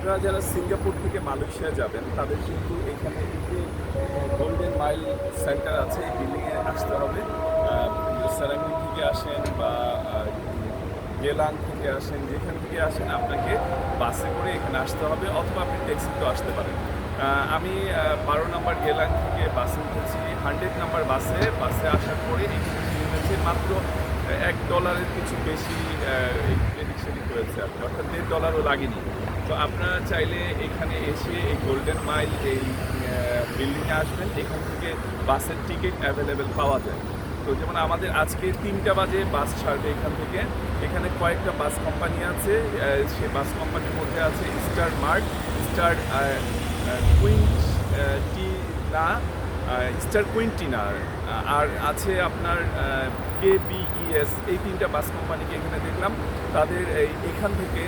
আপনারা যারা সিঙ্গাপুর থেকে মালয়েশিয়া যাবেন তাদের কিন্তু এখানে এই যে গোল্ডেন মাইল সেন্টার আছে এই বিল্ডিংয়ে আসতে হবে। সেরাঙ্গি থেকে আসেন বা গেলাং থেকে আসেন, যেখান থেকে আসেন আপনাকে বাসে করে এখানে আসতে হবে, অথবা আপনি ট্যাক্সিতেও আসতে পারেন। আমি 12 নম্বর গেলাং থেকে বাসে উঠেছি। 100 নাম্বার বাসে আসার পরে এখানে নেমেছে মাত্র $1 কিছু বেশি এদিক সেদিক হয়েছে আর কি, অর্থাৎ $1.50 লাগেনি। তো আপনারা চাইলে এখানে এসে এই গোল্ডেন মাইল এই বিল্ডিংয়ে আসবেন, এখান থেকে বাসের টিকিট অ্যাভেলেবেল পাওয়া যায়। তো যেমন আমাদের আজকে 3টা বাজে বাস ছাড়বে এখান থেকে। এখানে কয়েকটা বাস কোম্পানি আছে, সেই বাস কোম্পানির মধ্যে আছে স্টার মার্ট, স্টার কুইন্টিনা, স্টার কুইন্টিনা, আর আছে আপনার KBES। এই 3টা বাস কোম্পানিকে এখানে দেখলাম। তাদের এখান থেকে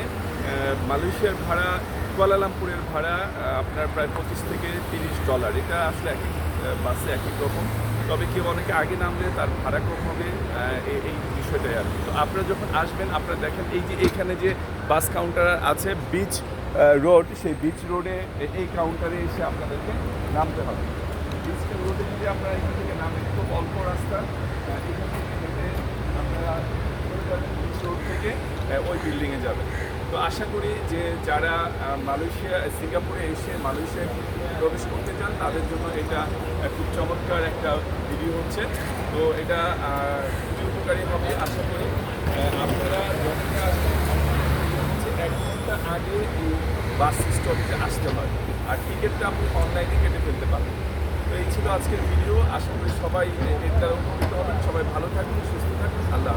মালয়েশিয়ার ভাড়া, কুয়ালালামপুরের ভাড়া আপনার প্রায় $25 থেকে $30। এটা আসলে এক এক বাসে এক এক রকম, তবে কেউ অনেকে আগে নামলে তার ভাড়া কম হবে, এই বিষয়টাই আর কি। তো আপনারা যখন আসবেন আপনারা দেখেন এই যে এইখানে যে বাস কাউন্টার আছে বিচ রোড, সেই বিচ রোডে এই কাউন্টারে এসে আপনাদেরকে নামতে হবে। বিচ রোডে যদি আপনারা এখান থেকে নামেন, খুব অল্প রাস্তা, এখান থেকে হেঁটে আপনারা চলে যাবেন বিচ রোড থেকে ওই বিল্ডিংয়ে যাবেন। তো আশা করি যে যারা সিঙ্গাপুরে এসে মালয়েশিয়ায় প্রবেশ করতে চান তাদের জন্য এটা খুব চমৎকার একটা ভিডিও হচ্ছে। তো এটা খুবই উপকারী হবে আশা করি। আপনারা যখন আসবেন হচ্ছে 1 ঘন্টা আগে এই বাস স্টপে আসতে হয়, আর টিকিটটা আপনি অনলাইনে কেটে ফেলতে পারেন। তো এই ছিল আজকের ভিডিও। আশা করি সবাই এর দ্বারা উপকৃত হবেন। সবাই ভালো থাকুন, সুস্থ থাকুন। আল্লাহ।